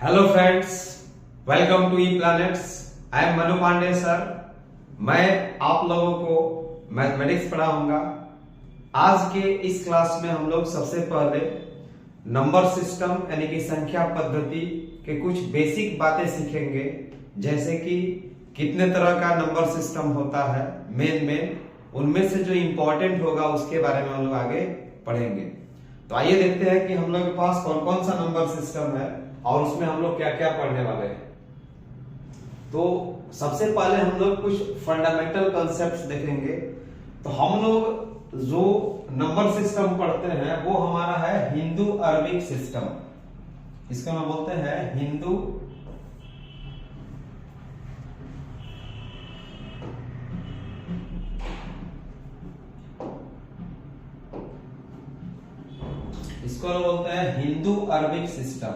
Hello friends, welcome to E planets. I am Manu Pandey sir. मैं आप लोगों को मैथमेटिक्स पढ़ाऊंगा। आज के इस क्लास में हम लोग सबसे पहले नंबर सिस्टम यानी कि संख्या पद्धति के कुछ बेसिक बातें सीखेंगे, जैसे कि कितने तरह का नंबर सिस्टम होता है, मेन उनमें से जो इंपॉर्टेंट होगा उसके बारे में हम लोग आगे पढ़ेंगे। तो आइए देखते हैं कि हम लोग के पास कौन कौन सा नंबर सिस्टम है और उसमें हम लोग क्या क्या पढ़ने वाले हैं। तो सबसे पहले हम लोग कुछ फंडामेंटल कॉन्सेप्ट्स देखेंगे। तो हम लोग जो नंबर सिस्टम पढ़ते हैं वो हमारा है हिंदू अरबिक सिस्टम। इसको हम बोलते हैं हिंदू इसको हम बोलते हैं हिंदू अरबिक सिस्टम।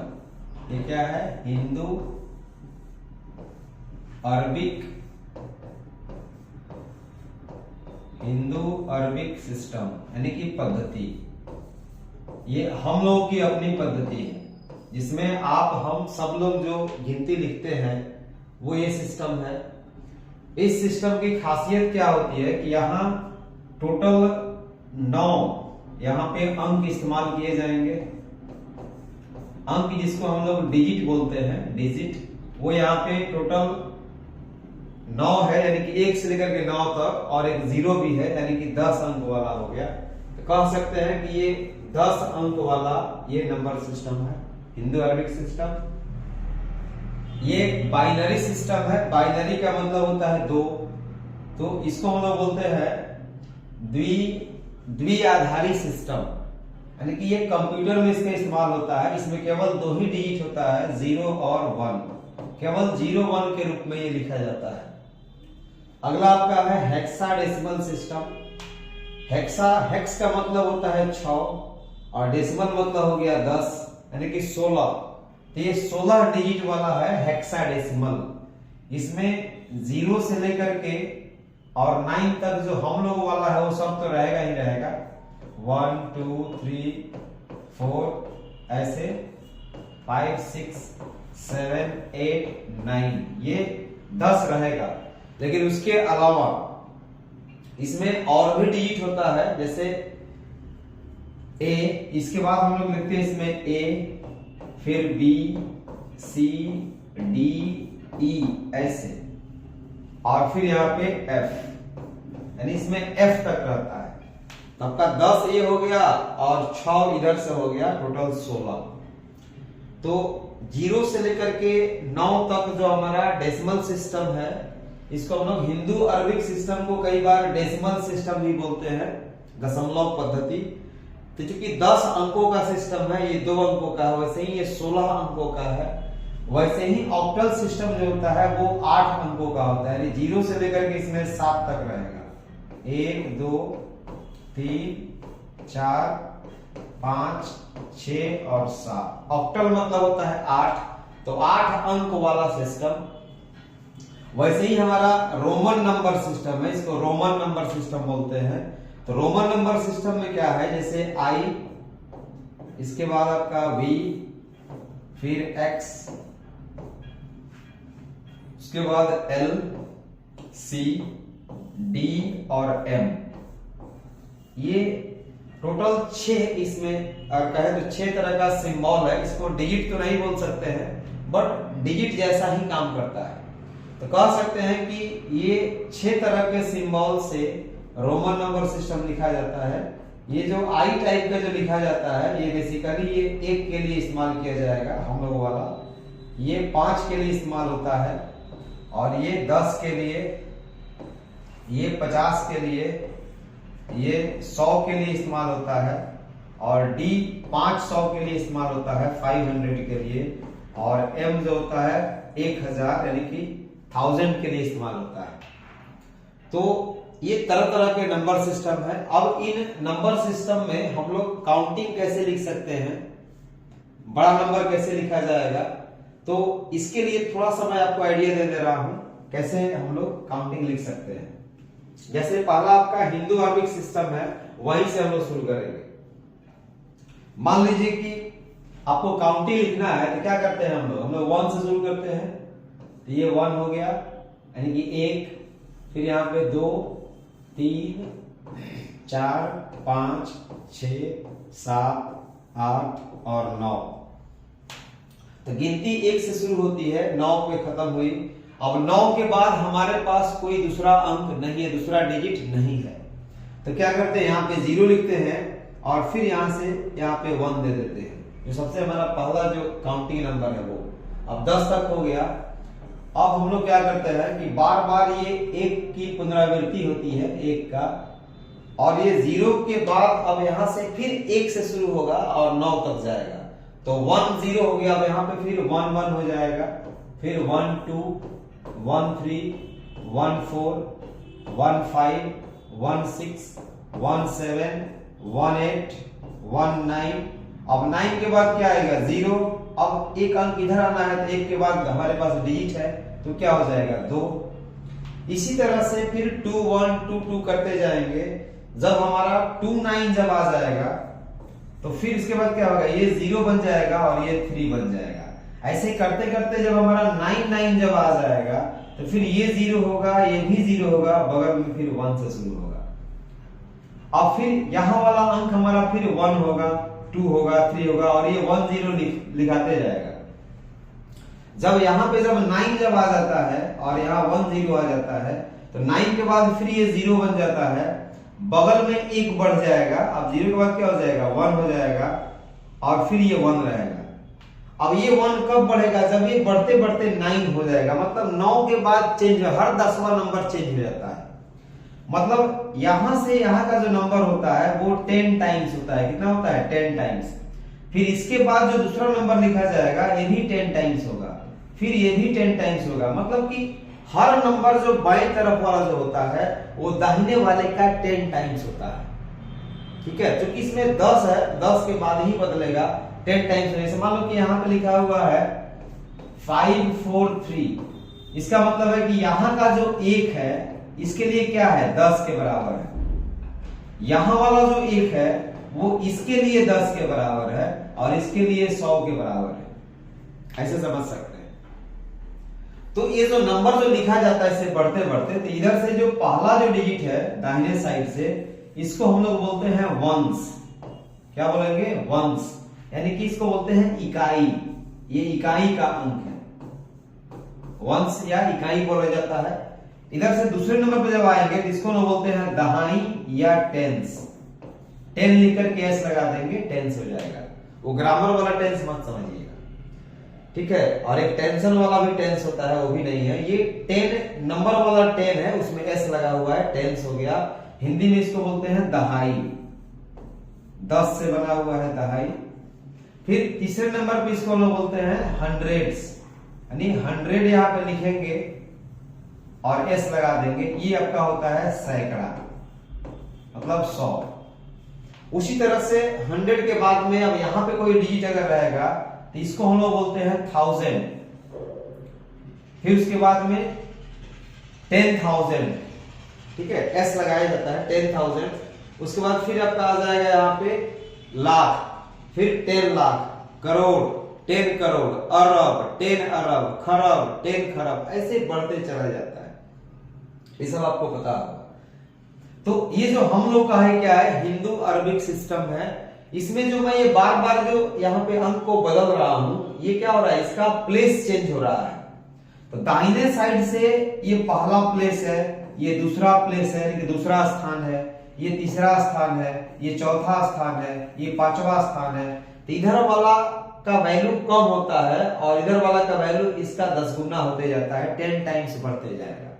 ये क्या है? हिंदू अरबिक सिस्टम यानी कि पद्धति। ये हम लोग की अपनी पद्धति है, जिसमें आप हम सब लोग जो गिनती लिखते हैं वो ये सिस्टम है। इस सिस्टम की खासियत क्या होती है कि यहाँ टोटल 9 यहाँ पे अंक इस्तेमाल किए जाएंगे। अंक जिसको हम लोग डिजिट बोलते हैं, डिजिट, वो यहाँ पे टोटल 9 है, यानी कि 1 से लेकर के 9 तक, और एक 0 भी है, यानी कि 10 अंक वाला हो गया। तो कह सकते हैं कि ये 10 अंक वाला ये नंबर सिस्टम है, हिंदू अरबिक सिस्टम। ये बाइनरी सिस्टम है। बाइनरी का मतलब होता है 2। तो इसको हम लोग बोलते हैं द्विआधारी सिस्टम, यानी कि ये कंप्यूटर में इसका इस्तेमाल होता है। इसमें केवल 2 ही डिजिट होता है, 0 और 1। केवल 0 1 के रूप में ये लिखा जाता है। अगला आपका है हेक्साडेसिमल सिस्टम। हेक्स का मतलब होता है 6 और डेसिमल मतलब हो गया 10, यानी कि 16। तो ये 16 डिजिट वाला है हेक्साडेसिमल। इसमें 0 से लेकर के और 9 तक जो हम लोग वाला है वो सब तो रहेगा ही रहेगा। 1 2 3 4 ऐसे 5 6 7 8 9 ये 10 रहेगा। लेकिन उसके अलावा इसमें और भी डिजिट होता है, जैसे ए, इसके बाद हम लोग लिखते हैं इसमें ए, फिर बी सी डी ई ऐसे, और फिर यहाँ पे एफ, यानी इसमें एफ तक रहता है। तो आपका 10 ये हो गया और 6 इधर से हो गया, टोटल 16। तो 0 से लेकर के 9 तक जो हमारा डेसिमल सिस्टम है, इसको हम लोग हिंदू अरबिक सिस्टम को कई बार डेसिमल सिस्टम भी बोलते हैं, दशमलव पद्धति। तो चूंकि 10 अंकों का सिस्टम है, ये 2 अंकों का है, वैसे ही ये 16 अंकों का है। वैसे ही ऑक्टल सिस्टम जो होता है वो 8 अंकों का होता है, यानी 0 से लेकर के इसमें 7 तक रहेगा। 1 2 3 4 5 6 और 7। ऑक्टल मतलब होता है 8। तो 8 अंक वाला सिस्टम। वैसे ही हमारा रोमन नंबर सिस्टम है, इसको रोमन नंबर सिस्टम बोलते हैं। तो रोमन नंबर सिस्टम में क्या है, जैसे आई, इसके बाद आपका वी, फिर एक्स, उसके बाद एल, सी, डी और एम। ये टोटल 6 इसमें कहे तो 6 तरह का सिंबल है। इसको डिजिट तो नहीं बोल सकते हैं, बट डिजिट जैसा ही काम करता है। तो कह सकते हैं कि ये 6 तरह के सिंबल से रोमन नंबर सिस्टम लिखा जाता है। ये जो आई टाइप का जो लिखा जाता है, ये बेसिकली ये 1 के लिए इस्तेमाल किया जाएगा हम लोग वाला, ये 5 के लिए इस्तेमाल होता है, और ये 10 के लिए, ये 50 के लिए, ये 100 के लिए इस्तेमाल होता है, और डी 500 के लिए इस्तेमाल होता है, 500 के लिए, और एम जो होता है 1000 यानी कि 1000 के लिए इस्तेमाल होता है। तो ये तरह तरह के नंबर सिस्टम है। अब इन नंबर सिस्टम में हम लोग काउंटिंग कैसे लिख सकते हैं, बड़ा नंबर कैसे लिखा जाएगा, तो इसके लिए थोड़ा सा मैं आपको आइडिया दे रहा हूं कैसे हम लोग काउंटिंग लिख सकते हैं। जैसे पहला आपका हिंदू अरबिक सिस्टम है, वहीं से हम लोग शुरू करेंगे। मान लीजिए कि आपको काउंटिंग लिखना है तो क्या करते हैं हम लोग 1 से शुरू करते हैं। तो ये 1 हो गया, यानी कि 1, फिर यहाँ पे 2 3 4 5 6 7 8 और 9। तो गिनती 1 से शुरू होती है, 9 पे खत्म हुई। अब 9 के बाद हमारे पास कोई दूसरा अंक नहीं है, दूसरा डिजिट नहीं है, तो क्या करते हैं यहाँ पे 0 लिखते हैं और फिर यहाँ से यहाँ पे 1 दे देते हैं। जो सबसे हमारा पहला जो काउंटिंग नंबर है वो अब 10 तक हो गया। अब हम लोग क्या करते हैं कि बार बार ये 1 की पुनरावृत्ति होती है 1 का, और ये 0 के बाद अब यहां से फिर 1 से शुरू होगा और 9 तक जाएगा। तो 1 0 हो गया, अब यहाँ पे फिर 1 1 हो जाएगा, फिर 1 2 1 3 1 4 1 5 1 6 1 7 1 8 1 9। अब 9 के बाद क्या आएगा 0। अब एक अंक इधर आना है तो 1 के बाद हमारे पास डिजिट है तो क्या हो जाएगा 2। इसी तरह से फिर 2 1 2 2 करते जाएंगे। जब हमारा 2 9 जब आ जाएगा तो फिर इसके बाद क्या होगा, ये 0 बन जाएगा और ये 3 बन जाएगा। ऐसे करते करते जब हमारा 9 9 जब आ जाएगा तो फिर ये 0 होगा, ये भी 0 होगा, बगल में फिर 1 से शुरू होगा। अब फिर यहां वाला अंक हमारा फिर 1 होगा, 2 होगा, 3 होगा और ये 1 0 लिखाते जाएगा। जब यहाँ पे जब 9 जब आ जाता है और यहाँ 1 0 आ जाता है तो 9 के बाद फिर ये 0 बन जाता है, बगल में 1 बढ़ जाएगा। अब 0 के बाद क्या हो जाएगा 1 हो जाएगा और फिर ये 1 रहेगा। अब ये 1 कब बढ़ेगा, जब ये बढ़ते बढ़ते 9 हो जाएगा। मतलब 9 के बाद चेंज, हर 10वां नंबर चेंज हो जाता है। मतलब यहां से यहां का जो नंबर होता है वो 10 टाइम्स होता है। कितना होता है 10 टाइम्स। फिर इसके बाद जो दूसरा नंबर लिखा जाएगा ये भी 10 टाइम्स होगा, फिर ये भी 10 टाइम्स होगा। मतलब कि हर नंबर जो बाएं तरफ वाला जो होता है वो दाहिने वाले का 10 टाइम्स होता है। ठीक है, क्योंकि इसमें 10 है, 10 के बाद ही बदलेगा 10 टाइम्स होने से। मान लो कि यहाँ पे लिखा हुआ है 5 4 3, इसका मतलब है कि यहाँ का जो 1 है इसके लिए क्या है 10 के बराबर है। यहां वाला जो 1 है वो इसके लिए 10 के बराबर है और इसके लिए 100 के बराबर है। ऐसे समझ सकते हैं। तो ये जो नंबर जो लिखा जाता है इसे बढ़ते बढ़ते, तो इधर से जो पहला जो डिजिट है दाहिने साइड से, इसको हम लोग बोलते हैं वंस। क्या बोलेंगे वंस, यानी कि इसको बोलते हैं इकाई। ये इकाई का अंक है, वंस या इकाई बोला जाता है। इधर से दूसरे नंबर पे जब आएंगे तो इसको लोग बोलते हैं दहाई या टेंस। 10 लिख करके एस लगा देंगे, टेंस हो जाएगा। वो ग्रामर वाला टेंस मत समझिएगा, ठीक है। और एक टेंशन वाला भी टेंस होता है, वो भी नहीं है। ये 10 नंबर वाला 10 है, उसमें एस लगा हुआ है, टेंस हो गया। हिंदी में इसको बोलते हैं दहाई, 10 से बना हुआ है दहाई। फिर तीसरे नंबर पे इसको लोग बोलते हैं हंड्रेड्स, यानी 100 यहां पे लिखेंगे और एस लगा देंगे। ये आपका होता है सैकड़ा, मतलब 100। उसी तरह से 100 के बाद में अब यहां पे कोई डिजिट अगर रहेगा तो इसको हम लोग बोलते हैं 1000। फिर उसके बाद में 10,000, ठीक है, एस लगाया जाता है 10,000। उसके बाद फिर आपका आ जाएगा यहाँ पे लाख, फिर 10 लाख, करोड़, 10 करोड़, अरब, 10 अरब, खरब, 10 खरब, ऐसे बढ़ते चला जाता है। ये सब आपको पता होगा। तो ये जो हम लोग का है क्या है, हिंदू अरबिक सिस्टम है। इसमें जो मैं ये बार बार जो यहाँ पे अंक को बदल रहा हूं, ये क्या हो रहा है, इसका प्लेस चेंज हो रहा है। तो दाहिने साइड से ये पहला प्लेस है, ये दूसरा प्लेस है, ये दूसरा स्थान है, ये तीसरा स्थान है, ये चौथा स्थान है, ये 5वां स्थान है। तो इधर वाला का वैल्यू कम होता है और इधर वाला का वैल्यू इसका 10 गुना होते जाता है, 10 टाइम्स बढ़ते जाएगा।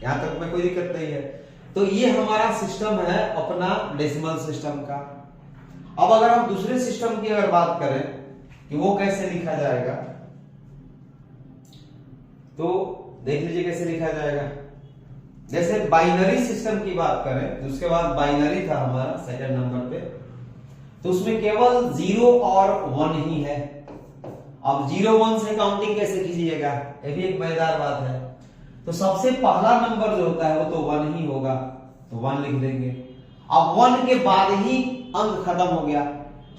यहां तक में कोई दिक्कत नहीं है। तो ये हमारा सिस्टम है अपना डेसिमल सिस्टम का। अब अगर हम दूसरे सिस्टम की अगर बात करें कि वो कैसे लिखा जाएगा, तो देख लीजिए कैसे लिखा जाएगा। जैसे बाइनरी सिस्टम की बात करें तो उसके बाद बाइनरी था हमारा सेकंड नंबर पे, तो उसमें केवल 0 और 1 ही है। अब 0 1 से काउंटिंग कैसे कीजिएगा, ये भी एक मजेदार बात है। तो सबसे पहला नंबर जो होता है वो तो 1 ही होगा, तो 1 लिख देंगे। अब 1 के बाद ही अंक खत्म हो गया,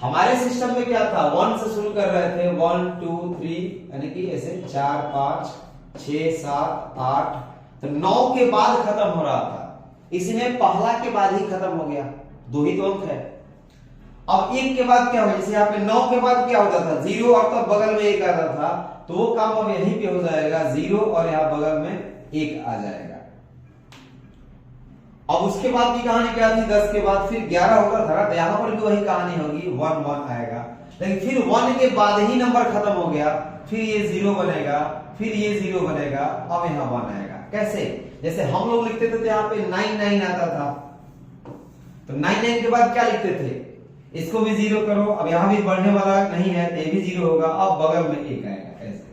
हमारे सिस्टम में क्या था, 1 से शुरू कर रहे थे, 1 2 3 यानी कि ऐसे 4 5 6 7 8, तो 9 के बाद खत्म हो रहा था। इसमें पहला के बाद ही खत्म हो गया, 2 ही तो अंक है। अब 1 के बाद क्या हो, जैसे यहाँ पे 9 के बाद क्या होता था, 0 और तब बगल में 1 आता था, तो वो काम अब यहीं पे हो जाएगा, 0 और यहाँ बगल में 1 आ जाएगा। अब उसके बाद की कहानी क्या थी, 10 के बाद फिर 11 होता था, तो यहाँ पर भी वही कहानी होगी, 1 1 आएगा। लेकिन फिर 1 के बाद ही नंबर खत्म हो गया, फिर ये 0 बनेगा, फिर ये 0 बनेगा, अब यहाँ 1 आएगा। कैसे, जैसे हम लोग लिखते थे तो यहाँ पे 9 9 आता था, तो 9 9 के बाद क्या लिखते थे, इसको भी 0 करो, अब यहाँ भी बढ़ने वाला नहीं है तो ये भी 0 होगा, अब बगल में 1 आएगा। ऐसे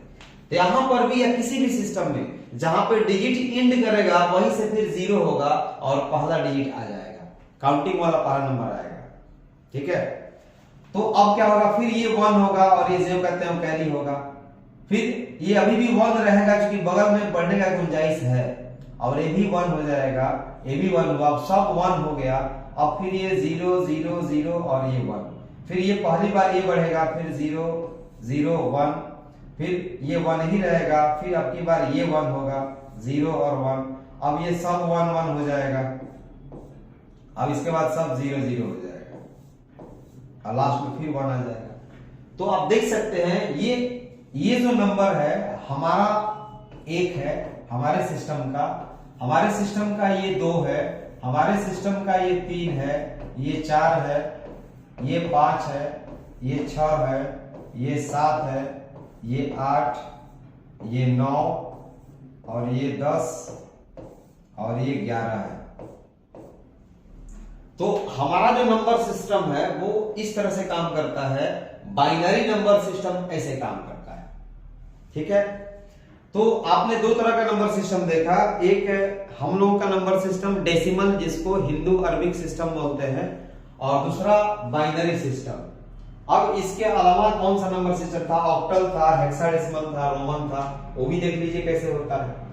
तो यहाँ पर भी या किसी भी सिस्टम में जहां पे डिजिट एंड करेगा वहीं से फिर 0 होगा और पहला डिजिट आ जाएगा, काउंटिंग वाला पहला नंबर आएगा। ठीक है, तो अब क्या होगा, फिर ये 1 होगा और ये जो कहते हैं कैरी होगा, फिर ये अभी भी 1 रहेगा क्योंकि बगल में बढ़ने का गुंजाइश है, और ये भी 1 हो जाएगा, ये भी 1 हुआ, अब सब 1 हो गया। अब फिर ये 0 0 0 और ये 1, फिर ये पहली बार ये बढ़ेगा, फिर 0 0 1, फिर ये 1 ही रहेगा, फिर अब की बार ये 1 होगा, 0 और 1, अब ये सब 1 1 हो जाएगा, अब इसके बाद सब 0 0 हो जाएगा और लास्ट में फिर 1 आ जाएगा। तो आप देख सकते हैं ये जो नंबर है हमारा 1 है, हमारे सिस्टम का ये 2 है, हमारे सिस्टम का ये 3 है, ये 4 है, ये 5 है, ये 6 है, ये 7 है, ये 8, ये 9 और ये 10 और ये 11 है। तो हमारा जो नंबर सिस्टम है वो इस तरह से काम करता है, बाइनरी नंबर सिस्टम ऐसे काम करता है। ठीक है, तो आपने 2 तरह का नंबर सिस्टम देखा, एक हम लोगों का नंबर सिस्टम डेसिमल जिसको हिंदू अरबिक सिस्टम बोलते हैं, और दूसरा बाइनरी सिस्टम। अब इसके अलावा कौन सा नंबर सिस्टम था, ऑक्टल था, हेक्साडेसिमल था, रोमन था, वो भी देख लीजिए कैसे होता है।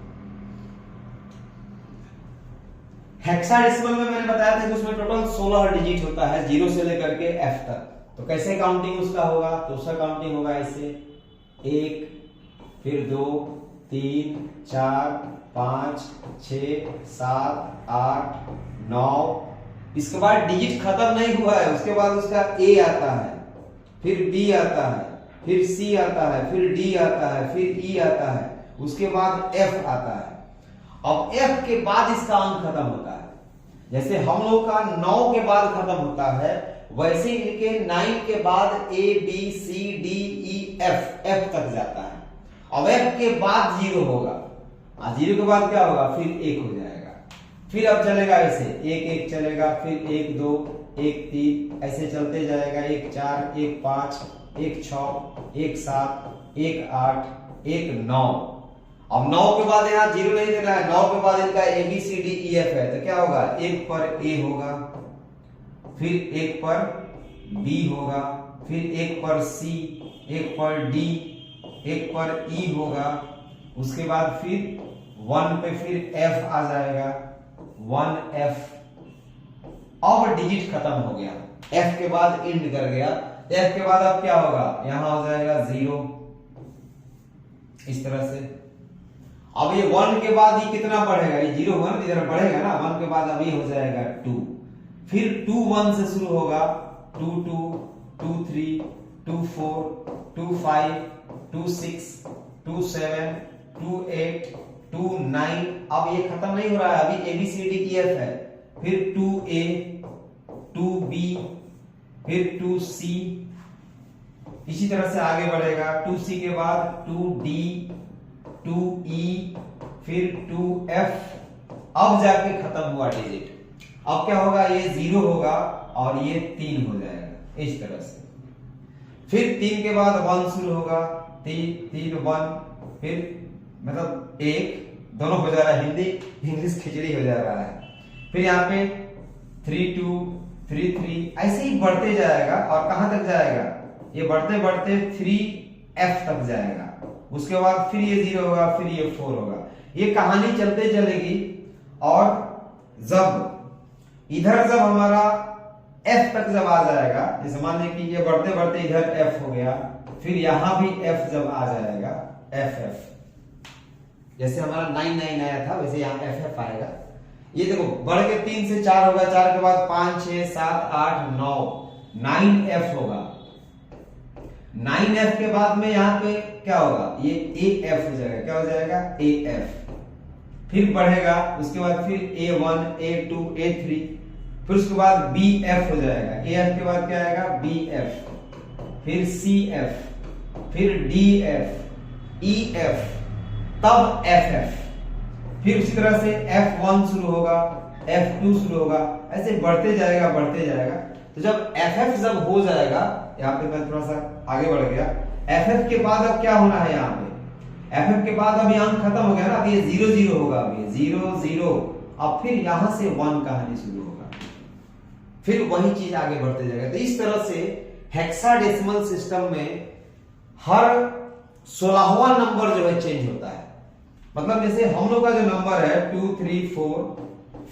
हेक्साडेसिमल में मैंने बताया था कि उसमें टोटल 16 डिजिट होता है, 0 से लेकर के F तक। तो कैसे काउंटिंग उसका होगा, तो उसका काउंटिंग होगा ऐसे 1 फिर 2 3 4 5 6 7 8 9, इसके बाद डिजिट खत्म नहीं हुआ है, उसके बाद उसका A आता है, फिर B आता है, फिर C आता है, फिर D आता है, फिर E आता है, उसके बाद F आता है। अब F के बाद इसका अंक खत्म होता है, जैसे हम लोग का 9 के बाद खत्म होता है, वैसे इनके 9 के बाद A B C D E F तक जाता है। अब F के बाद 0 होगा, 0 के बाद क्या होगा, फिर 1 हो जाएगा, फिर अब चलेगा ऐसे 1 1 चलेगा, फिर 1 2 1 3 ऐसे चलते जाएगा, 1 4 1 5 1 6 1 7 1 8 1 9। अब 9 के बाद यहाँ 0 नहीं देना है, 9 के बाद इनका A B C D E F है, तो क्या होगा, 1 पर A होगा, फिर 1 पर B होगा, फिर 1 पर C, 1 पर D, 1 पर E होगा, उसके बाद फिर 1 पे फिर F आ जाएगा, 1F। अब डिजिट खत्म हो गया, F के बाद एंड कर गया, F के बाद अब क्या होगा, यहां हो जाएगा 0, इस तरह से। अब ये 1 के बाद ये कितना बढ़ेगा, ये 0 1 इधर बढ़ेगा ना, 1 के बाद अब ये हो जाएगा 2, फिर 2 1 से शुरू होगा, 2 2 2 3 2 4 2 5 2 6 2 7 2 8 2 9। अब ये खत्म नहीं हो रहा है, अभी ABCDEF है, फिर 2A 2B फिर 2C, इसी तरह से आगे बढ़ेगा, 2C के बाद 2D 2E फिर 2F। अब जाके खत्म हुआ डिजिट, अब क्या होगा, ये 0 होगा और ये 3 हो जाएगा, इस तरह से। फिर 3 के बाद 1 शुरू होगा, 3 3 1, फिर मतलब 1, दोनों हो जा रहा है, हिंदी इंग्लिश खिचड़ी हो जा रहा है। फिर यहाँ पे 3 2 3 3 ऐसे ही बढ़ते जाएगा, और कहां तक जाएगा, ये बढ़ते बढ़ते 3F तक जाएगा, उसके बाद फिर ये 0 होगा, फिर ये 4 होगा, ये कहानी चलते चलेगी। और जब इधर जब हमारा F तक जब आ जाएगा, जैसे मान लीजिए कि ये बढ़ते बढ़ते इधर F हो गया, फिर यहां भी F जब आ जाएगा, FF, जैसे हमारा 9 आया था वैसे यहाँ FF आएगा। ये देखो बढ़ के 3 से 4 होगा, 4 के बाद 5 6 7 8 9, 9F होगा। 9F के बाद में यहाँ पे क्या होगा, ये AF हो जाएगा, क्या हो जाएगा AF, फिर बढ़ेगा, उसके बाद फिर A1 A2 A3, फिर उसके बाद BF हो जाएगा, AF के बाद क्या आएगा BF, फिर CF, फिर DF EF, तब FF, फिर उसी तरह से F1 शुरू होगा, F2 शुरू होगा, ऐसे बढ़ते जाएगा बढ़ते जाएगा। तो जब FF जब हो जाएगा, यहाँ पे मैं थोड़ा सा आगे बढ़ गया, FF के बाद अब क्या होना है, यहाँ पे FF के बाद अभी अंक खत्म हो गया ना, अब ये 0 0 होगा, अभी 0 0, अब फिर यहां से 1 कहानी शुरू होगा, फिर वही चीज आगे बढ़ते जाएगा। तो इस तरह से हेक्साडेसिमल सिस्टम में हर 16वां नंबर जो है चेंज होता है। मतलब जैसे हम लोग का जो नंबर है 2 3 4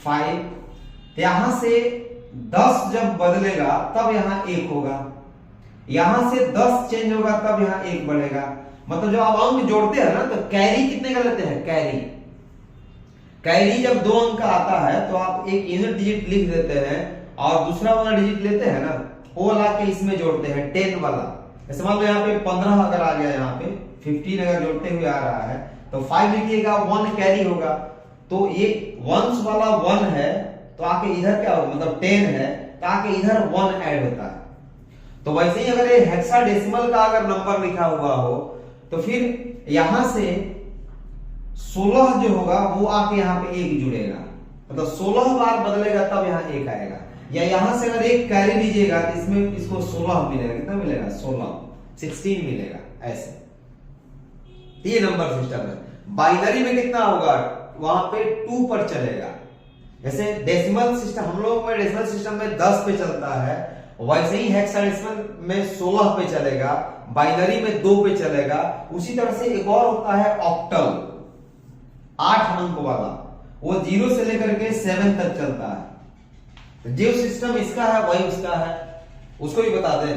5, यहां से 10 जब बदलेगा तब यहां 1 होगा, यहां से 10 चेंज होगा तब यहां 1 बढ़ेगा। मतलब जब आप अंक जोड़ते हैं ना, तो कैरी कितने का लेते हैं, कैरी जब 2 अंक का आता है तो आप एक यूनिट डिजिट लिख देते हैं और दूसरा वाला डिजिट लेते हैं ना, वो ला के इसमें जोड़ते हैं 10 वाला। जैसे मान लो यहाँ पे 15 अगर आ गया, यहाँ पे 15 अगर जोड़ते हुए आ रहा है तो 5 लिखिएगा, 1 कैरी होगा, तो ये वंस वाला 1 है तो आके इधर क्या होगा, मतलब 10 है तो आके इधर 1 ऐड होता है। तो वैसे ही अगर ये हेक्साडेसिमल का अगर नंबर लिखा हुआ हो तो फिर यहां से 16 जो होगा वो आके यहाँ पे 1 जुड़ेगा, मतलब 16 बार बदलेगा तब यहाँ 1 आएगा। या यहां से अगर 1 कैरी लीजिएगा तो इसमें इसको 16 मिलेगा, कितना मिलेगा 16 मिलेगा, ऐसे। ये नंबर सिस्टम है। बाइनरी में कितना होगा, वहां पे 2 पर चलेगा। जैसे डेसिमल सिस्टम, हम लोग में डेसिमल सिस्टम में 10 पे चलता है, वैसे ही हेक्साडेसिमल में 16 पे चलेगा, बाइनरी में 2 पे चलेगा। उसी तरह से एक और होता है ऑक्टल, 8 अंक वाला, वो 0 से लेकर के 7 तक चलता है। तो जो सिस्टम इसका है वही उसका है, उसको भी बता दें।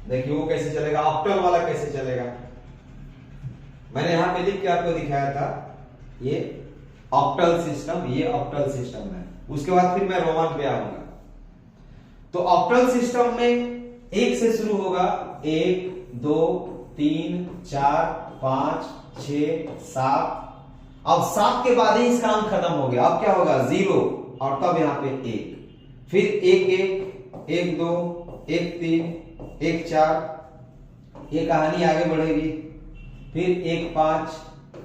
देखिए वो कैसे चलेगा, ऑक्टल वाला कैसे चलेगा, मैंने यहां पे लिख के आपको दिखाया था, ये ऑक्टल सिस्टम, ये ऑक्टल सिस्टम है। उसके बाद फिर मैं रोमन पे आऊंगा। तो ऑक्टल सिस्टम में 1 से शुरू होगा, 1 2 3 4 5 6 7, अब 7 के बाद ही इसका अंक खत्म हो गया, अब क्या होगा 0 और तब यहां पे 1, फिर 1 1 1 2 1 3 1 4, ये कहानी आगे बढ़ेगी, फिर 1 5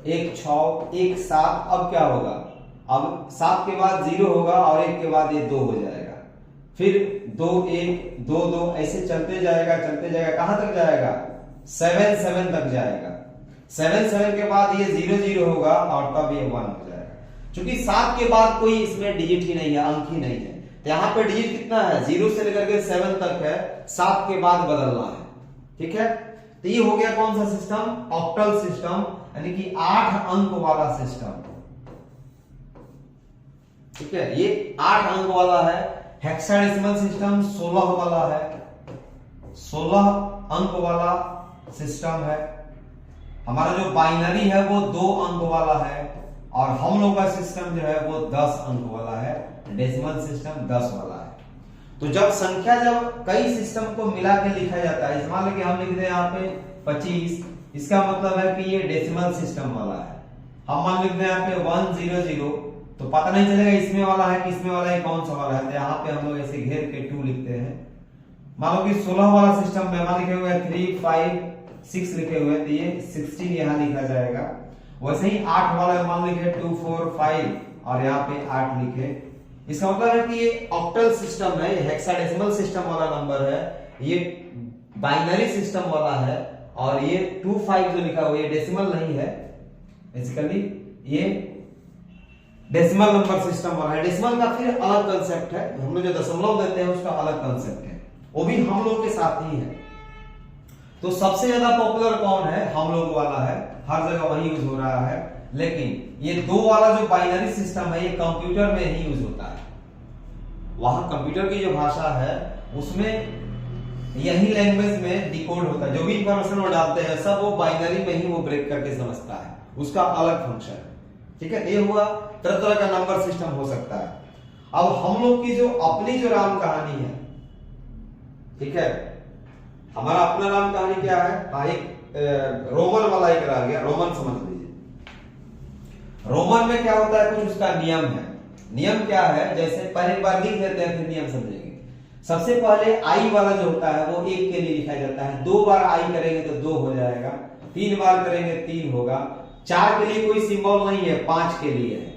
1 6 1 7, अब क्या होगा, अब 7 के बाद 0 होगा और 1 के बाद ये 2 हो जाएगा, फिर 2 1 2 2, ऐसे चलते जाएगा कहां तक जाएगा 7 7 तक जाएगा। 7 7 के बाद ये 0 0 होगा और तब ये 1 हो जाएगा। क्योंकि 7 के बाद कोई इसमें डिजिट ही नहीं है, अंक ही नहीं है, तो यहां पे डिजिट कितना है 0 से लेकर के 7 तक है, 7 के बाद बदलना है, ठीक है। तो ये हो गया कौन सा सिस्टम, ऑक्टल सिस्टम, यानी कि 8 अंक वाला सिस्टम, ठीक है। ये 8 अंक वाला है। हेक्साडेसिमल सिस्टम 16 वाला है, 16 अंक वाला सिस्टम है। हमारा जो बाइनरी है वो 2 अंक वाला है, और हम लोग का सिस्टम जो है वो 10 अंक वाला है, डेसिमल सिस्टम 10 वाला है। तो जब संख्या, जब कई सिस्टम को मिला के लिखा जाता है, मान लो कि हम लिख दें यहाँ पे 25, इसका मतलब है कि ये डेसिमल सिस्टम वाला है। हम मान लिख दें यहाँ पे 1 0 0, तो पता नहीं चलेगा इसमें वाला है कि इसमें वाला है, कौन सा वाला है, तो यहाँ पे हम लोग ऐसे घेर के 2 लिखते हैं। मान लो कि 16 वाला सिस्टम में मान लिखे हुए 3 5 6 लिखे हुए, तो ये 16 यहाँ लिखा जाएगा। वैसे ही 8 वाला मान लिखे 2 4 5 और यहाँ पे 8 लिखे। इसका मतलब है कि ये ऑक्टल सिस्टम है, ये हेक्साडेसिमल सिस्टम वाला नंबर है, ये बाइनरी सिस्टम वाला है, और ये 2 5 जो लिखा हुआ ये डेसिमल नहीं है, बेसिकली ये डेसिमल नंबर सिस्टम वाला है। डेसिमल का फिर अलग कंसेप्ट है, हम लोग जो दशमलव देते हैं उसका अलग कंसेप्ट है, वो भी हम लोग के साथ ही है। तो सबसे ज्यादा पॉपुलर कौन है, हम लोग वाला है, हर जगह वही यूज हो रहा है। लेकिन ये 2 वाला जो बाइनरी सिस्टम है ये कंप्यूटर में ही यूज होता है, वहां कंप्यूटर की जो भाषा है उसमें यही लैंग्वेज में डिकोड होता है। जो भी इंफॉर्मेशन वो डालते हैं सब वो बाइनरी में ही वो ब्रेक करके समझता है, उसका अलग फंक्शन है। ठीक है, ये हुआ तरह तरह का नंबर सिस्टम हो सकता है। अब हम लोग की जो अपनी जो राम कहानी है, ठीक है, हमारा अपना राम कहानी क्या है, एक रोमन वाला एक रह गया, रोमन समझ लीजिए। रोमन में क्या होता है, कुछ उसका नियम है। नियम क्या है, जैसे पहले बार लिख देते हैं फिर नियम समझेंगे। सबसे पहले आई वाला जो होता है वो 1 के लिए लिखा जाता है। 2 बार आई करेंगे तो 2 हो जाएगा, 3 बार करेंगे 3 होगा। 4 के लिए कोई सिंबल नहीं है, 5 के लिए है,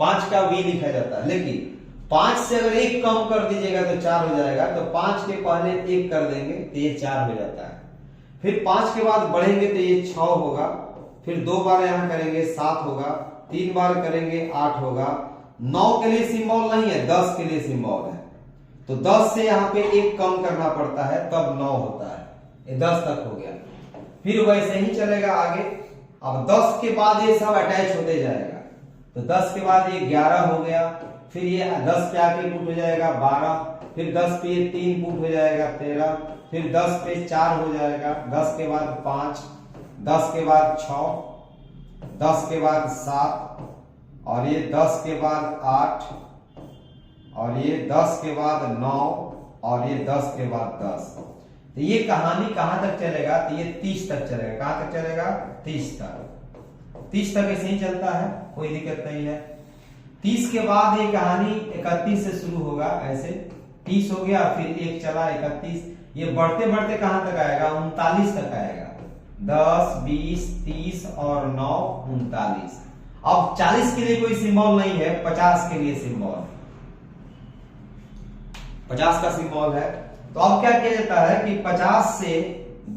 5 का वी लिखा जाता है। लेकिन 5 से अगर 1 कम कर दीजिएगा तो 4 हो जाएगा, तो 5 के पहले 1 कर देंगे तो ये 4 हो जाता है। फिर 5 के बाद बढ़ेंगे तो ये 6 होगा, फिर 2 बार यहां करेंगे 7 होगा, 3 बार करेंगे 8 होगा। 9 के लिए सिंबल नहीं है, 10 के लिए सिंबल है, तो 10 से यहाँ पे 1 कम करना पड़ता है तब 9 होता है, ये 10 तक हो गया। फिर वैसे ही चलेगा आगे। अब 10 के बाद ये सब अटैच होते जाएगा, तो 10 के बाद ये 11 हो गया, फिर ये 10 पे आके पुट हो जाएगा 12, फिर 10 पे 3 पुट हो जाएगा 13, फिर 10 पे 4 हो जाएगा, 10 के बाद 5, 10 के बाद 6, 10 के बाद 7, और ये 10 के बाद 8, और ये 10 के बाद 9, और ये 10 के बाद 10। तो ये कहानी कहां तक चलेगा, तो ये 30 तक चलेगा। कहां तक चलेगा, 30 तक। 30 तक ऐसे ही चलता है, कोई दिक्कत नहीं है। 30 के बाद ये कहानी 31 से शुरू होगा, ऐसे 30 हो गया, फिर 1 चला 31, ये बढ़ते बढ़ते कहां तक आएगा, 39 तक आएगा। 10, 20, 30 और 9 39। अब 40 के लिए कोई सिंबल नहीं है, 50 के लिए सिंबल, 50 का सिंबल है। तो अब क्या किया जाता है कि 50 से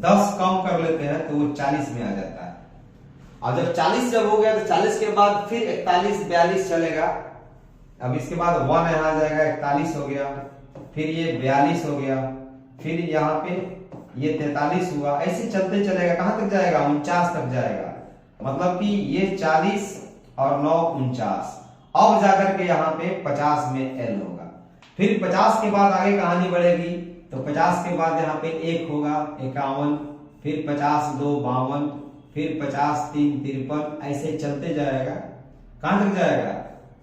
10 कम कर लेते हैं तो वो 40 में आ जाता है। और जब 40 जब हो गया तो 40 के बाद फिर 41, 42 चलेगा। अब इसके बाद 1 यहां आ जाएगा, 41 हो गया, फिर ये 42 हो गया, फिर यहाँ पे ये 43 हुआ, ऐसे चलते चलेगा। कहां तक जाएगा, 49 तक जाएगा। मतलब कि ये 40 और 9 49। अब जाकर के यहाँ पे 50 में एल होगा। फिर 50 के बाद आगे कहानी बढ़ेगी, तो 50 के बाद यहाँ पे 1 होगा 51, फिर 50 2 52, फिर 50 3 53, ऐसे चलते जाएगा। कहां तक जाएगा,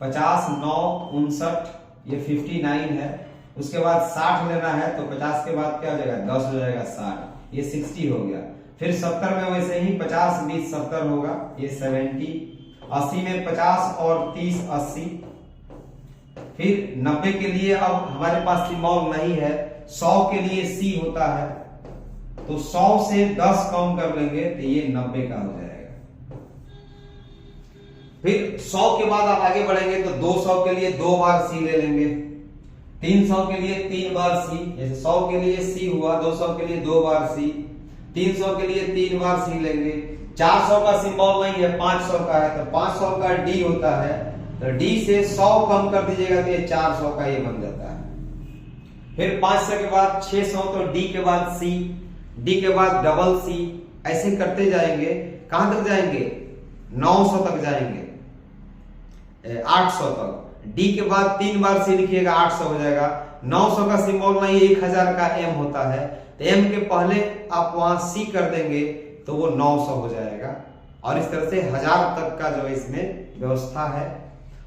50 9 59, ये 59 है। उसके बाद 60 लेना है, तो 50 के बाद क्या हो जाएगा, 10 हो जाएगा 60, ये 60 हो गया। फिर 70 में वैसे ही 50 20 70 होगा, ये 70। 80 में 50 और 30 80। फिर 90 के लिए अब हमारे पास सिंबल नहीं है, 100 के लिए सी होता है, तो 100 से 10 कम कर लेंगे तो ये 90 का हो जाएगा। फिर 100 के बाद आप आगे बढ़ेंगे तो 200 के लिए 2 बार सी ले लेंगे, 300 के लिए 3 बार सी, जैसे 100 के लिए सी हुआ, 200 के लिए 2 बार सी, 300 के लिए 3 बार सी लेंगे। 400 का सिंबल नहीं है, 500 का है, तो 500 का डी होता है, तो डी से 100 कम कर दीजिएगा तो ये 400 का ये बन जाता है। फिर 500 के बाद 600, तो डी के बाद सी, डी के बाद डबल सी, ऐसे करते जाएंगे। कहां तक जाएंगे, 900 तक जाएंगे, 800 तक। डी के बाद 3 बार सी लिखिएगा, 800 हो जाएगा। 900 का सिंबल नहीं, 1000 का एम होता है, तो एम के पहले आप वहां सी कर देंगे तो वो 900 हो जाएगा। और इस तरह से 1000 तक का जो इसमें व्यवस्था है।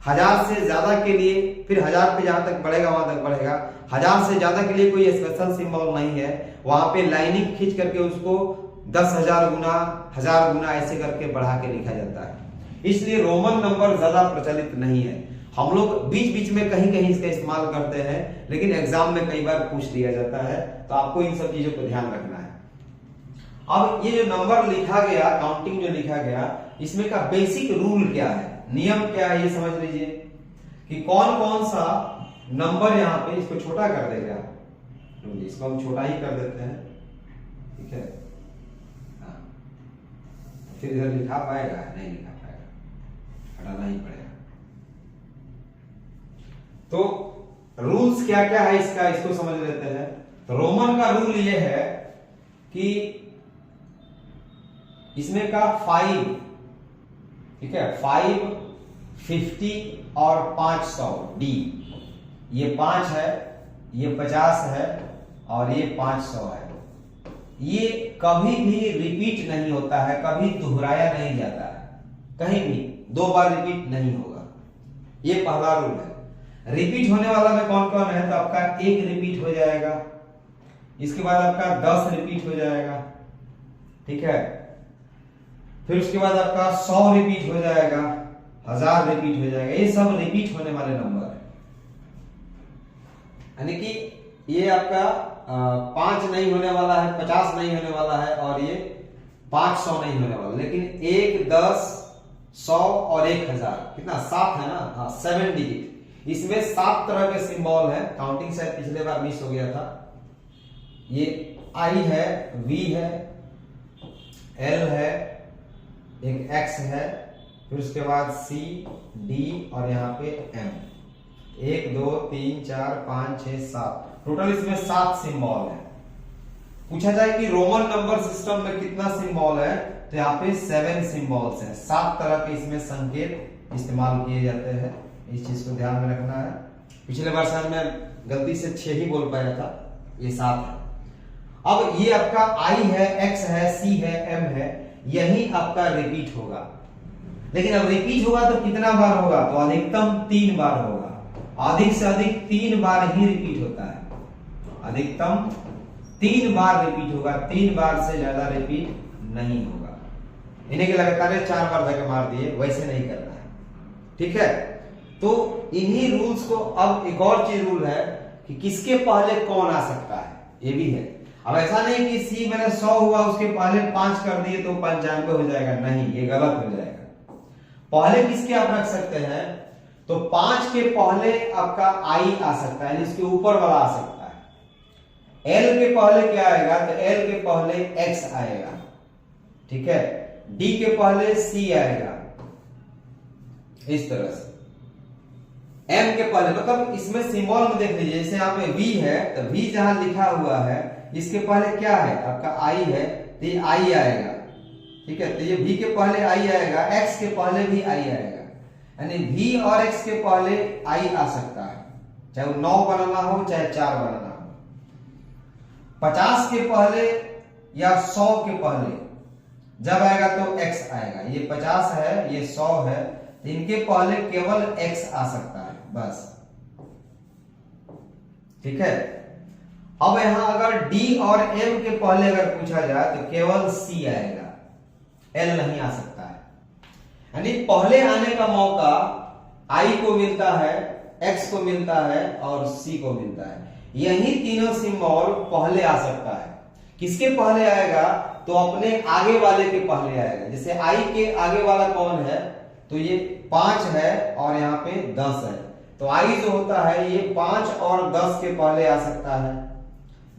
1000 से ज्यादा के लिए फिर 1000 पे जहां तक बढ़ेगा वहां तक बढ़ेगा। 1000 से ज्यादा के लिए कोई स्पेशल सिंबल नहीं है, वहां पे लाइनिंग खींच करके उसको 10,000 गुना 1000 गुना ऐसे करके बढ़ा के लिखा जाता है। इसलिए रोमन नंबर ज्यादा प्रचलित नहीं है। हम लोग बीच बीच में कहीं कहीं इसका इस्तेमाल करते हैं, लेकिन एग्जाम में कई बार पूछ लिया जाता है, तो आपको इन सब चीजों को ध्यान रखना है। अब ये जो नंबर लिखा गया, काउंटिंग जो लिखा गया, इसमें का बेसिक रूल क्या है, नियम क्या है, ये समझ लीजिए कि कौन कौन सा नंबर यहाँ पे, इसको छोटा कर देगा, इसको हम छोटा ही कर देते हैं, ठीक है। फिर इधर लिखा पाएगा, नहीं लिखा पाएगा, हटाना ही पड़ेगा। तो रूल्स क्या क्या है इसका, इसको समझ लेते हैं। तो रोमन का रूल ये है कि इसमें का 5, ठीक है, 5, 50 और 500 डी, ये 5 है, ये 50 है और ये 500 है। ये कभी भी रिपीट नहीं होता है, कभी दोहराया नहीं जाता है, कहीं भी 2 बार रिपीट नहीं होगा। ये पहला रूल है। रिपीट होने वाला में कौन कौन है, तो आपका 1 रिपीट हो जाएगा, इसके बाद आपका 10 रिपीट हो जाएगा, ठीक है। फिर उसके बाद आपका 100 रिपीट हो जाएगा, 1000 रिपीट हो जाएगा। ये सब रिपीट होने वाले नंबर है, यानी कि ये आपका 5 नहीं होने वाला है, 50 नहीं होने वाला है, और ये 500 नहीं होने वाला। लेकिन 1, 10, 100 और 1000 कितना 7 है ना, हाँ 7 डिजिट। इसमें 7 तरह के सिंबल है। काउंटिंग शायद पिछले बार मिस हो गया था। ये आई है, वी है, एल है, एक एक्स है, फिर उसके बाद सी, डी और यहाँ पे एम। 1, 2, 3, 4, 5, 6, 7 टोटल इसमें 7 सिंबल है। पूछा जाए कि रोमन नंबर सिस्टम में कितना सिंबल है, तो यहाँ पे 7 सिंबल्स हैं। 7 तरह के इसमें संकेत इस्तेमाल किए जाते हैं, इस चीज को ध्यान में रखना है। पिछले बार शायद मैं गलती से 6 ही बोल पाया था, ये 7 है। अब ये आपका आई है, एक्स है, सी है, एम है, यही आपका रिपीट होगा। लेकिन अब रिपीट होगा तो कितना बार होगा, तो अधिकतम 3 बार होगा। अधिक से अधिक 3 बार ही रिपीट होता है, अधिकतम 3 बार रिपीट होगा, 3 बार से ज्यादा रिपीट नहीं होगा। इन्हें के लगातार 4 बार धक्के मार दिए, वैसे नहीं करना है, ठीक है। तो इन्हीं रूल्स को, अब एक और चीज रूल है कि किसके पहले कौन आ सकता है, ये भी है। अब ऐसा नहीं कि सी मैंने 100 हुआ उसके पहले 5 कर दिए तो 95 हो जाएगा, नहीं, ये गलत हो जाएगा। पहले किसके आप रख सकते हैं, तो 5 के पहले आपका आई आ सकता है, इसके ऊपर वाला आ सकता है। एल के पहले क्या आएगा, तो एल के पहले एक्स आएगा, ठीक है। डी के पहले सी आएगा, इस तरह से। एम के पहले, मतलब इसमें सिंबल में देख लीजिए, जैसे यहाँ पे वी है, तो वी जहां लिखा हुआ है इसके पहले क्या है, आपका आई है, तो ये आई आएगा, ठीक है। तो ये वी के पहले आई आएगा, एक्स के पहले भी आई आएगा, यानी वी और एक्स के पहले आई आ सकता है, चाहे वो 9 बनाना हो चाहे 4 बनाना हो। 50 के पहले या 100 के पहले जब आएगा तो एक्स आएगा। ये 50 है, ये 100 है, इनके पहले केवल एक्स आ सकता है, बस, ठीक है। अब यहां अगर डी और एम के पहले अगर पूछा जाए तो केवल सी आएगा, एल नहीं आ सकता है। यानी पहले आने का मौका आई को मिलता है, एक्स को मिलता है और सी को मिलता है। यही तीनों सिंबल पहले आ सकता है। किसके पहले आएगा, तो अपने आगे वाले के पहले आएगा। जैसे आई के आगे वाला कौन है, तो ये 5 है और यहाँ पे 10 है, तो आई जो होता है ये 5 और 10 के पहले आ सकता है।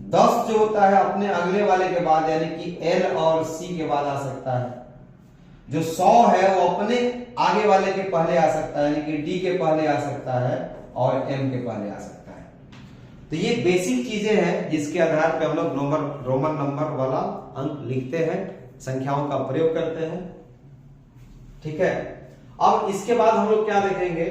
10 जो होता है अपने अगले वाले के बाद, यानी कि एल और सी के बाद आ सकता है। जो 100 है वो अपने आगे वाले के पहले आ सकता है, यानी कि डी के पहले आ सकता है और एम के पहले आ सकता है। तो ये बेसिक चीजें हैं जिसके आधार पे हम लोग रोमन नंबर वाला अंक लिखते हैं, संख्याओं का प्रयोग करते हैं, ठीक है। अब इसके बाद हम लोग क्या देखेंगे,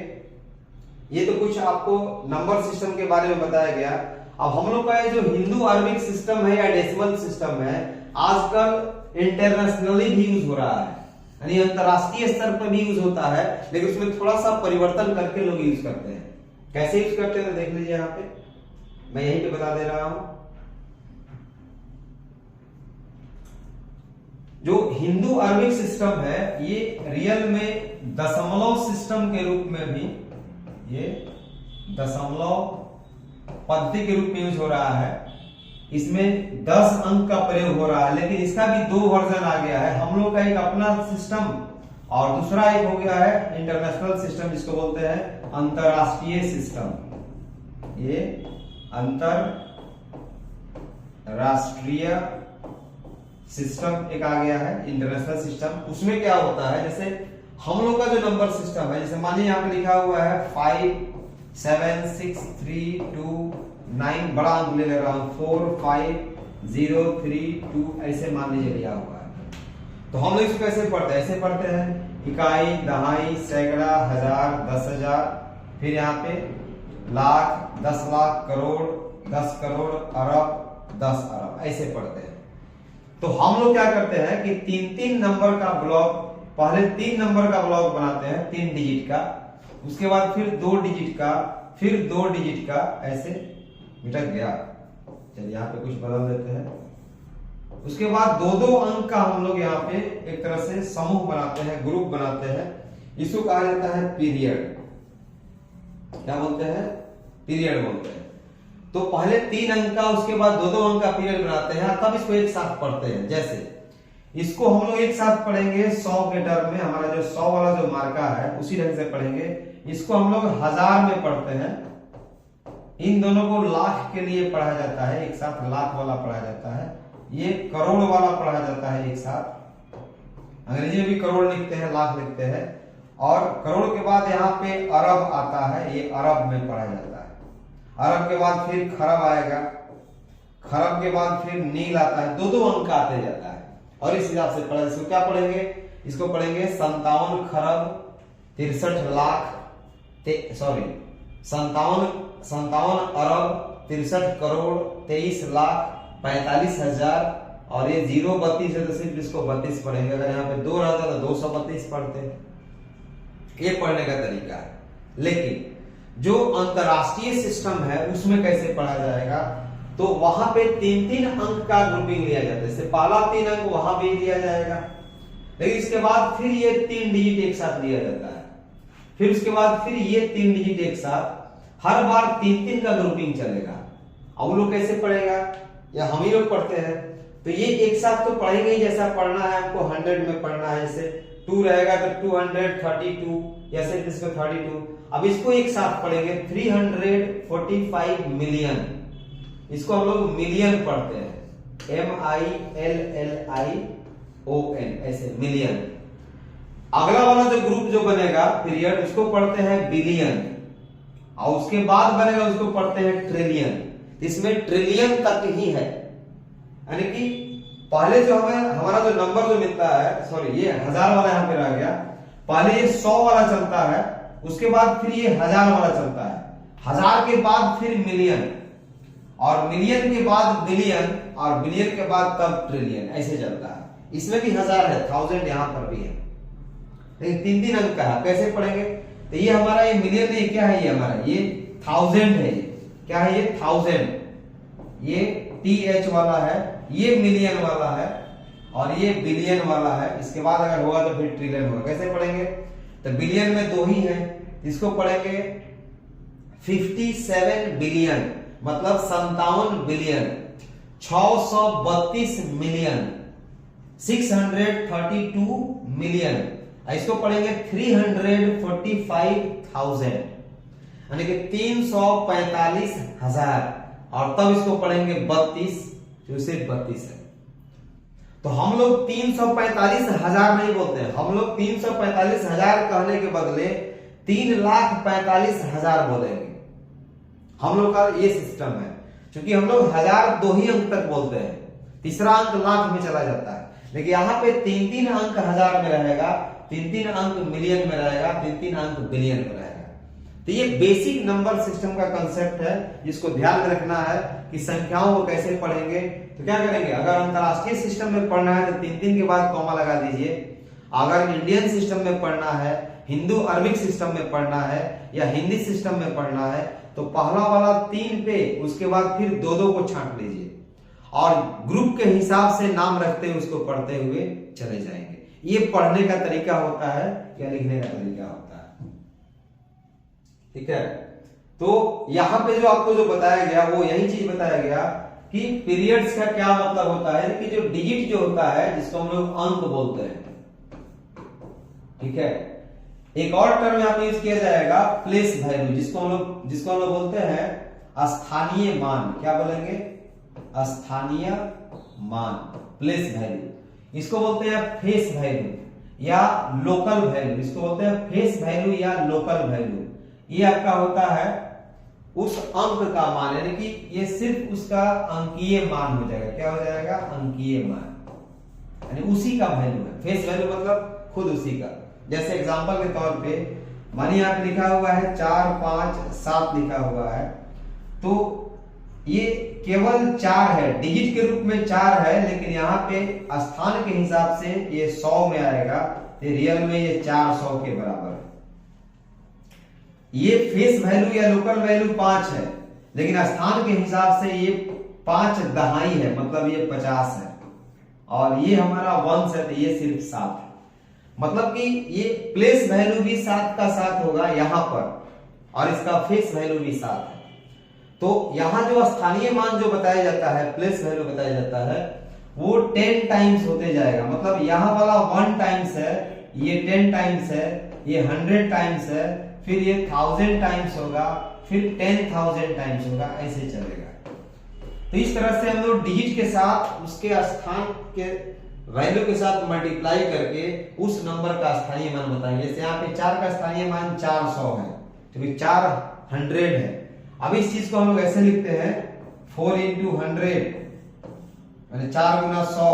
ये तो कुछ आपको नंबर सिस्टम के बारे में बताया गया। अब हम लोग का ये जो हिंदू अरबिक सिस्टम है या डेसिमल सिस्टम है, आजकल इंटरनेशनली भी यूज हो रहा है, यानी अंतरराष्ट्रीय स्तर पर भी यूज होता है, लेकिन उसमें थोड़ा सा परिवर्तन करके लोग यूज करते हैं। कैसे यूज करते हैं तो देख लीजिए, यहाँ पे मैं यहीं पे बता दे रहा हूं। जो हिंदू अरबिक सिस्टम है ये रियल में दशमलव सिस्टम के रूप में भी, ये दशमलव पद्धति के रूप में यूज हो रहा है। इसमें 10 अंक का प्रयोग हो रहा है, लेकिन इसका भी 2 वर्जन आ गया है। हम लोग का एक अपना सिस्टम और दूसरा एक हो गया है इंटरनेशनल सिस्टम, जिसको बोलते हैं अंतरराष्ट्रीय सिस्टम। ये अंतरराष्ट्रीय सिस्टम एक आ गया है, इंटरनेशनल सिस्टम। उसमें क्या होता है, जैसे हम लोग का जो नंबर सिस्टम है, जैसे मानिए यहाँ पे लिखा हुआ है 5 7 6 3 2 9, बड़ा अंक ले रहा हूं, 4 5 0 3 2, ऐसे मान लीजिए लिया हुआ है। तो हम लोग इसको कैसे पढ़ते हैं, ऐसे पढ़ते हैं, इकाई, दहाई, सैकड़ा, हजार, 10,000, फिर यहाँ पे लाख, 10 लाख, करोड़, 10 करोड़, अरब, 10 अरब, ऐसे पढ़ते हैं। तो हम लोग क्या करते हैं कि 3-3 नंबर का ब्लॉक, पहले 3 नंबर का ब्लॉक बनाते हैं 3 डिजिट का, उसके बाद फिर 2 डिजिट का, फिर 2 डिजिट का, ऐसे मिटक गया। चलिए यहाँ पे कुछ बदल देते हैं। उसके बाद 2-2 अंक का हम लोग यहाँ पे एक तरह से समूह बनाते हैं, ग्रुप बनाते हैं, इसको कहा जाता है पीरियड। क्या बोलते हैं? पीरियड बोलते हैं। तो पहले 3 अंक का, उसके बाद 2-2 अंक का पीरियड बनाते हैं, तब इसको एक साथ पढ़ते हैं। जैसे इसको हम लोग एक साथ पढ़ेंगे 100 के टर्म में, हमारा जो 100 वाला जो मार्का है उसी ढंग से पढ़ेंगे। इसको हम लोग 1000 में पढ़ते हैं। इन दोनों को लाख के लिए पढ़ा जाता है, एक साथ लाख वाला पढ़ा जाता है। ये करोड़ वाला पढ़ा जाता है एक साथ। अंग्रेजी में भी करोड़ लिखते हैं, लाख लिखते हैं। और करोड़ के बाद यहाँ पे अरब आता है, ये अरब में पढ़ा जाता है। अरब के बाद फिर खरब आएगा, खरब के बाद फिर नील आता है, 2-2 अंक आते जाता है। और इस हिसाब से पढ़ा, इसको क्या पढ़ेंगे? इसको पढ़ेंगे 57 खरब 63 लाख, सॉरी 57 अरब 63 करोड़ 23 लाख 45 हजार। और ये 0-32 है तो सिर्फ इसको 32 पढ़ेंगे। अगर यहाँ पे 2 रहता तो 232 पढ़ते। ये पढ़ने का तरीका है। लेकिन जो अंतरराष्ट्रीय सिस्टम है उसमें कैसे पढ़ा जाएगा? तो वहां पे 3-3 अंक का ग्रुपिंग लिया जाता है। जैसे पहला 3 अंक वहां भी लिया जाएगा, लेकिन इसके बाद फिर ये 3 डिजिट एक साथ लिया जाता है। फिर उसके बाद फिर ये 3 डिजिट एक साथ, हर बार 3-3 का ग्रुपिंग चलेगा। अब लोग कैसे पढ़ेगा? या हम ही लोग पढ़ते हैं तो ये एक साथ तो पढ़ेंगे ही, जैसा पढ़ना है हमको 100 में पढ़ना है। जैसे 2 रहेगा तो 232, या सिर्फ इसको 32। अब इसको एक साथ पढ़ेंगे 345 मिलियन। इसको हम लोग मिलियन पढ़ते हैं, MILLION, ऐसे मिलियन। अगला वाला जो ग्रुप जो बनेगा पीरियड, उसको पढ़ते हैं बिलियन। और उसके बाद बनेगा उसको पढ़ते हैं ट्रिलियन। इसमें ट्रिलियन तक ही है, यानी कि पहले जो हमें हमारा जो नंबर जो मिलता है, सॉरी ये 1000 वाला यहाँ पे रह गया। पहले ये 100 वाला चलता है, उसके बाद फिर ये 1000 वाला चलता है, 1000 के बाद फिर मिलियन, और मिलियन के बाद बिलियन, और बिलियन के बाद तब ट्रिलियन, ऐसे चलता है। इसमें भी 1000 है, 1000 यहाँ पर भी है, लेकिन 3-3 अंक का है। कैसे पढ़ेंगे? तो ये हमारा ये मिलियन नहीं, क्या है ये हमारा, ये 1000 है। ये क्या है? ये 1000, ये TH वाला है, ये मिलियन वाला है, और ये बिलियन वाला है। इसके बाद अगर होगा तो फिर ट्रिलियन होगा। कैसे पढ़ेंगे? तो बिलियन में 2 ही है, इसको पढ़ेंगे 57 बिलियन, मतलब 57 बिलियन, 632 मिलियन, 632 मिलियन। इसको पढ़ेंगे 345,000, यानी कि 345,000। और तब इसको पढ़ेंगे 32, जो सिर्फ 32 है। तो हम लोग 345,000 नहीं बोलते हैं, हम लोग 345,000 कहने के बदले 3,45,000 बोलेंगे। हम लोग का ये सिस्टम है, क्योंकि हम लोग 1000 2 ही अंक तक बोलते हैं, तीसरा अंक लाख में चला जाता है। लेकिन यहाँ पे 3-3 अंक 1000 में रहेगा, 3-3 अंक मिलियन में रहेगा, 3-3 अंक बिलियन में रहेगा। तो ये बेसिक नंबर सिस्टम का कंसेप्ट है, जिसको ध्यान में रखना है कि संख्याओं को कैसे पढ़ेंगे। तो क्या करेंगे? अगर अंतरराष्ट्रीय सिस्टम में पढ़ना है तो 3-3 के बाद कॉमा लगा दीजिए। अगर इंडियन सिस्टम में पढ़ना है, हिंदू अरबिक सिस्टम में पढ़ना है, या हिंदी सिस्टम में पढ़ना है, तो पहला वाला 3 पे, उसके बाद फिर 2-2 को छांट लीजिए, और ग्रुप के हिसाब से नाम रखते हुए उसको पढ़ते हुए चले जाएंगे। ये पढ़ने का तरीका होता है या लिखने का तरीका होता है। ठीक है, तो यहां पे जो आपको जो बताया गया वो यही चीज बताया गया कि पीरियड्स का क्या मतलब होता है, कि जो डिजिट जो होता है जिसको हम लोग अंक बोलते हैं। ठीक है, एक और टर्म यहां पे यूज किया जाएगा प्लेस वैल्यू, जिसको हम लोग बोलते हैं स्थानीय मान। क्या बोलेंगे? स्थानीय मान, प्लेस वैल्यू। इसको बोलते हैं फेस वैल्यू या लोकल वैल्यू। इसको बोलते हैं फेस वैल्यू या लोकल वैल्यू। ये आपका होता है उस अंक का मान, यानी कि ये सिर्फ उसका अंकीय मान हो जाएगा। क्या हो जाएगा? अंकीय मान, यानी उसी का वैल्यू है। फेस वैल्यू मतलब खुद उसी का। जैसे एग्जांपल के तौर पे मानिए आप लिखा हुआ है 4, 5, 7 लिखा हुआ है, तो ये केवल 4 है, डिजिट के रूप में 4 है, लेकिन यहाँ पे स्थान के हिसाब से ये 100 में आएगा, ये रियल में ये 400 के बराबर है। ये फेस वैल्यू या लोकल वैल्यू 5 है, लेकिन स्थान के हिसाब से ये 5 दहाई है, मतलब ये 50 है, और ये हमारा वंश है, तो ये सिर्फ 7 है। मतलब कि ये प्लेस वैल्यू भी 7 का 7 होगा यहाँ पर, और इसका फेस वैल्यू भी 7 है। तो यहां जो स्थानीय मान जो बताया जाता है, प्लेस वैल्यू बताया जाता है, वो 10 टाइम्स होते जाएगा। मतलब यहाँ वाला 1 टाइम्स है, ये 10 टाइम्स है, ये 100 टाइम्स है, फिर ये 1000 टाइम्स होगा, फिर 10,000 टाइम्स होगा, ऐसे चलेगा। तो इस तरह से हम लोग डिजिट के साथ उसके स्थान के वैल्यू के साथ मल्टीप्लाई करके उस नंबर का स्थानीय मान बताएंगे। जैसे यहाँ पे 4 का स्थानीय मान 400 है, क्योंकि 400 है। अब इस चीज को हम लोग ऐसे लिखते हैं 4 × 100 यानी 4 × 100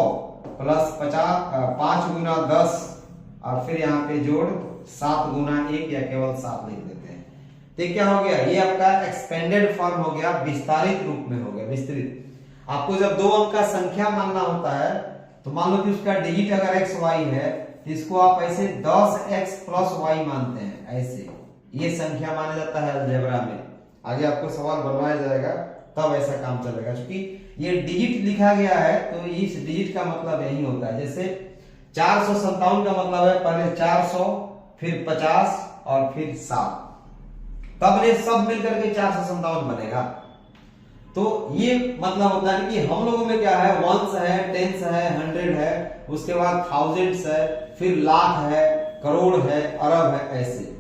प्लस 5 × 10 और फिर यहाँ पे जोड़ 7 × 1 या केवल 7 लिख देते हैं। तो क्या हो गया, ये आपका एक्सपेंडेड फॉर्म हो गया, विस्तारित रूप में हो गया, विस्तृत। आपको जब 2 अंक का संख्या मानना होता है तो मान लो कि उसका डिजिट अगर x y है तो इसको आप ऐसे 10x + y मानते हैं, ऐसे ये संख्या माना जाता है अलजेब्रा में। आगे आपको सवाल बनवाया जाएगा तब ऐसा काम चलेगा, क्योंकि ये डिजिट लिखा गया है तो इस डिजिट का मतलब यही होता है। जैसे 457 का मतलब है पहले 400 फिर 50 और फिर 7, तब ये सब मिलकर के 457 बनेगा। तो ये मतलब होता है कि हम लोगों में क्या है, वंस है, टेंस है, 100 है, उसके बाद थाउजेंड्स है, फिर लाख है, करोड़ है, अरब है, ऐसे।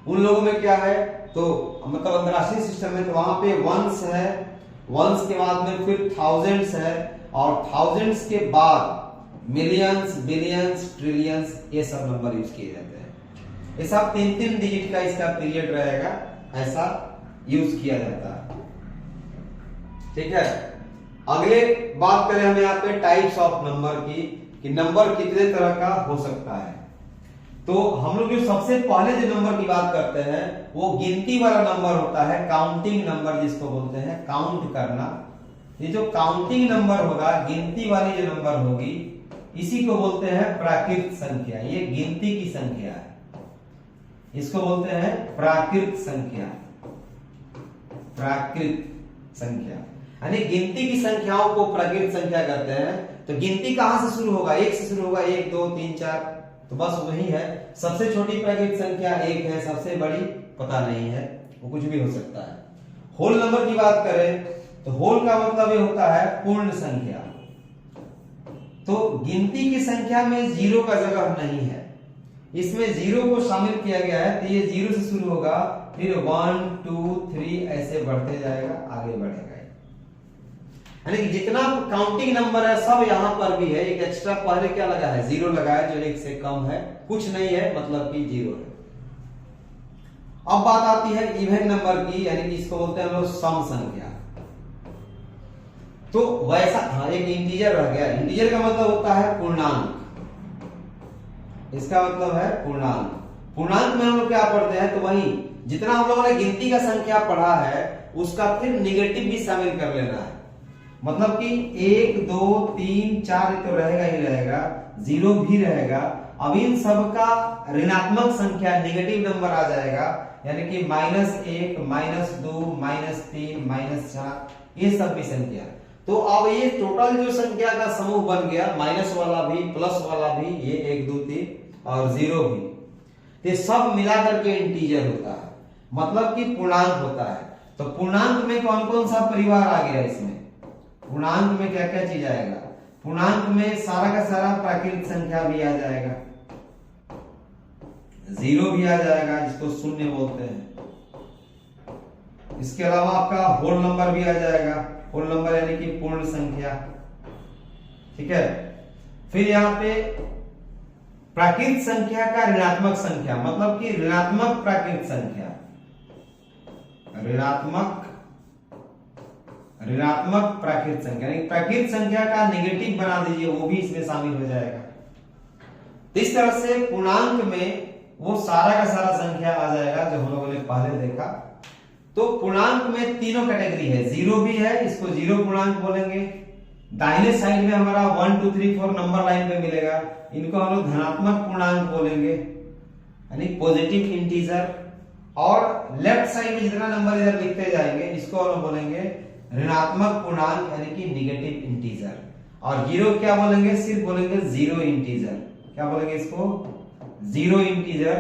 उन लोगों में क्या है, तो मतलब अंतरराष्ट्रीय सिस्टम में तो वहां पे वंस है, वंस के बाद में फिर थाउजेंड्स है, और थाउजेंड्स के बाद मिलियंस, बिलियंस, ट्रिलियंस, ये सब नंबर यूज किए जाते हैं। ये सब 3-3 डिजिट का इसका पीरियड रहेगा, ऐसा यूज किया जाता है। ठीक है, अगले बात करें हम यहाँ पे टाइप्स ऑफ नंबर की, कि नंबर कितने तरह का हो सकता है। तो हम लोग जो सबसे पहले जो नंबर की बात करते हैं वो गिनती वाला नंबर होता है, काउंटिंग नंबर जिसको बोलते हैं, काउंट करना। ये जो काउंटिंग नंबर होगा, गिनती वाली जो नंबर होगी, इसी को बोलते हैं प्राकृत संख्या। ये गिनती की संख्या है, इसको बोलते हैं प्राकृत संख्या। प्राकृत संख्या यानी गिनती की संख्याओं को प्राकृत संख्या कहते हैं। तो गिनती कहां से शुरू होगा, 1 से शुरू होगा, 1 2 3 4, तो बस वही है। सबसे छोटी प्राकृत संख्या 1 है, सबसे बड़ी पता नहीं है, वो कुछ भी हो सकता है। होल नंबर की बात करें तो होल का मतलब ये होता है पूर्ण संख्या। तो गिनती की संख्या में 0 का जगह नहीं है, इसमें 0 को शामिल किया गया है। तो ये 0 से शुरू होगा, फिर 1 2 3 ऐसे बढ़ते जाएगा, आगे बढ़ेगा। यानी कि जितना काउंटिंग नंबर है सब यहां पर भी है। एक एक्स्ट्रा पहले क्या लगा है, 0 लगा है, जो 1 से कम है, कुछ नहीं है, मतलब कि 0 है। अब बात आती है इवन नंबर की, यानी कि इसको बोलते हैं हम लोग सम संख्या। तो वैसा, हाँ, एक इंटीजर रह गया। इंटीजर का मतलब होता है पूर्णांक, इसका मतलब है पूर्णांक। पूर्णांक में हम लोग क्या पढ़ते हैं, तो वही जितना हम लोगों ने गिनती का संख्या पढ़ा है उसका फिर निगेटिव भी शामिल कर लेना है। मतलब कि 1 2 3 4 तो रहेगा ही रहेगा, 0 भी रहेगा। अब इन सब का ऋणात्मक संख्या, नेगेटिव नंबर आ जाएगा, यानी कि -1 -2 -3 -4, ये सब भी संख्या। तो अब ये टोटल जो संख्या का समूह बन गया, माइनस वाला भी, प्लस वाला भी, ये 1 2 3 और 0 भी, ये सब मिलाकर के इंटीजर होता है, मतलब कि पूर्णांक होता है। तो पूर्णांक में कौन कौन सा परिवार आ गया, इसमें पूर्णांक में क्या क्या चीज आएगा, पूर्णांक में सारा का सारा प्राकृत संख्या भी आ जाएगा, 0 भी आ जाएगा जिसको शून्य बोलते हैं। इसके अलावा आपका होल नंबर भी आ जाएगा, होल नंबर यानी कि पूर्ण संख्या। ठीक है, फिर यहां पे प्राकृत संख्या का ऋणात्मक संख्या, मतलब कि ऋणात्मक प्राकृत संख्या, ऋणात्मक प्राकृत संख्या, प्राकृत संख्या का नेगेटिव बना दीजिए, वो भी इसमें शामिल हो जाएगा। तो इस तरह से पूर्णांक में वो सारा का सारा संख्या आ जाएगा जो हम लोगों ने पहले देखा। तो पूर्णांक में तीनों कैटेगरी है, जीरो भी है, इसको जीरो पूर्णांक बोलेंगे। दाहिने साइड में हमारा 1 2 3 4 नंबर लाइन पे मिलेगा, इनको हम लोग धनात्मक पूर्णांक बोलेंगे यानी पॉजिटिव इंटीजर। और लेफ्ट साइड में जितना नंबर इधर लिखते जाएंगे इसको हम बोलेंगे ऋणात्मक पूर्णांक यानी कि नेगेटिव इंटीजर। और जीरो क्या बोलेंगे, सिर्फ बोलेंगे जीरो इंटीजर। क्या बोलेंगे इसको, जीरो इंटीजर।